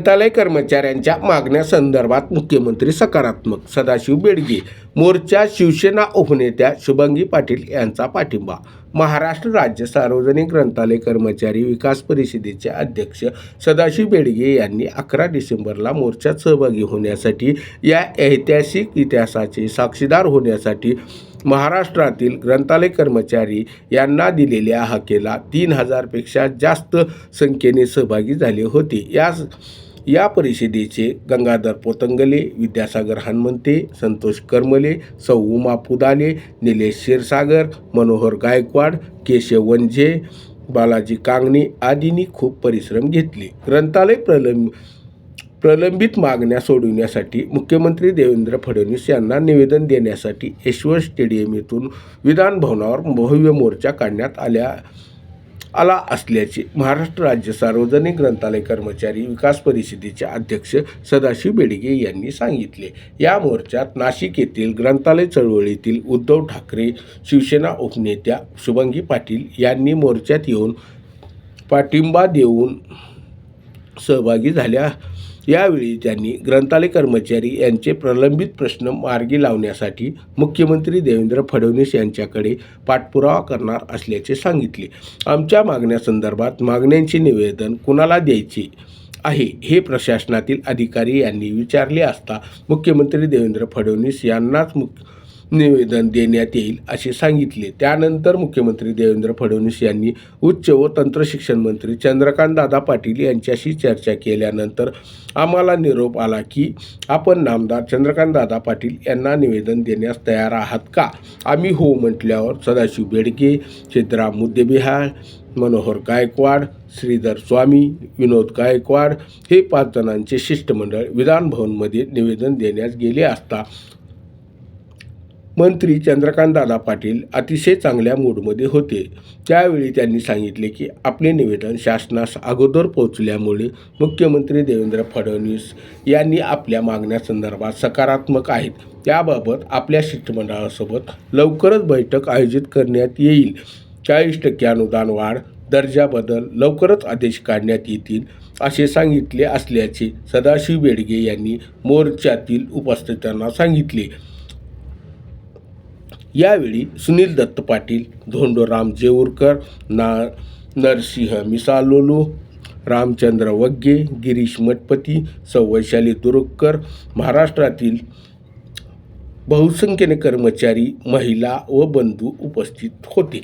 ग्रंथालय कर्मचाऱ्यांच्या मागण्यासंदर्भात मुख्यमंत्री सकारात्मक. सदाशिव बेडगे मोर्चा शिवसेना उपनेत्या शुभंगी पाटील यांचा पाठिंबा. महाराष्ट्र राज्य सार्वजनिक ग्रंथालय कर्मचारी विकास परिषदेचे अध्यक्ष सदाशिव बेडगे यांनी 11 डिसेंबरला मोर्चात सहभागी होण्यासाठी, या ऐतिहासिक इतिहासाचे साक्षीदार होण्यासाठी महाराष्ट्रातील ग्रंथालय कर्मचारी यांना दिलेल्या हाकेला 3000 पेक्षा जास्त संख्येने सहभागी झाले होते. या परिषदेचे गंगाधर पोतंगले, विद्यासागर हनुमंते, संतोष करमले, सौ उमा पुदाले, निलेश क्षीरसागर, मनोहर गायकवाड, केशव वंजे, बालाजी कांगणे आदींनी खूप परिश्रम घेतले. ग्रंथालय प्रलंबित मागण्या सोडविण्यासाठी मुख्यमंत्री देवेंद्र फडणवीस यांना निवेदन देण्यासाठी यशवंत स्टेडियम येथून विधान भवनावर भव्य मोर्चा काढण्यात आला असल्याचे महाराष्ट्र राज्य सार्वजनिक ग्रंथालय कर्मचारी विकास परिषदेचे अध्यक्ष सदाशिव बेडगे यांनी सांगितले. या मोर्चात नाशिक येथील ग्रंथालय चळवळीतील उद्धव ठाकरे, शिवसेना उपनेत्या शुभंगी पाटील यांनी मोर्चात येऊन पाठिंबा देऊन सहभागी झाल्या. यावेळी त्यांनी ग्रंथालय कर्मचारी यांचे प्रलंबित प्रश्न मार्गी लावण्यासाठी मुख्यमंत्री देवेंद्र फडणवीस यांच्याकडे पाठपुरावा करणार असल्याचे सांगितले. आमच्या मागण्यासंदर्भात मागण्यांचे निवेदन कुणाला द्यायचे आहे हे प्रशासनातील अधिकारी यांनी विचारले असता मुख्यमंत्री देवेंद्र फडणवीस यांनाच निवेदन देण्यात येईल असे सांगितले. त्यानंतर मुख्यमंत्री देवेंद्र फडणवीस यांनी उच्च व तंत्रशिक्षण मंत्री चंद्रकांतदादा पाटील यांच्याशी चर्चा केल्यानंतर आम्हाला निरोप आला की आपण नामदार चंद्रकांतदादा पाटील यांना निवेदन देण्यास तयार आहात का? आम्ही हो म्हटल्यावर सदाशिव बेडगे, सिद्धराम मुद्देबिहाळ, मनोहर गायकवाड, श्रीधर स्वामी, विनोद गायकवाड हे 5 जणांचे शिष्टमंडळ विधानभवनमध्ये निवेदन देण्यास गेले असता मंत्री चंद्रकांतदादा पाटील अतिशय चांगल्या मूडमध्ये होते. त्यावेळी त्यांनी सांगितले की आपले निवेदन शासनास अगोदर पोहोचल्यामुळे मुख्यमंत्री देवेंद्र फडणवीस यांनी आपल्या मागण्यासंदर्भात सकारात्मक आहेत. त्याबाबत आपल्या शिष्टमंडळासोबत लवकरच बैठक आयोजित करण्यात येईल. 40% अनुदान वाढ, दर्जा बदल लवकरच आदेश काढण्यात येतील असे सांगितले असल्याचे सदाशिव बेडगे यांनी मोर्चातील उपस्थितांना सांगितले. यावेळी सुनील दत्त पाटील, धोंडोराम जेऊरकर, नरसिंह मिसालोलो, रामचंद्र वग्गे, गिरीश मठपती, सौ वैशाली दुरुककर, महाराष्ट्रातील बहुसंख्येने कर्मचारी, महिला व बंधू उपस्थित होते.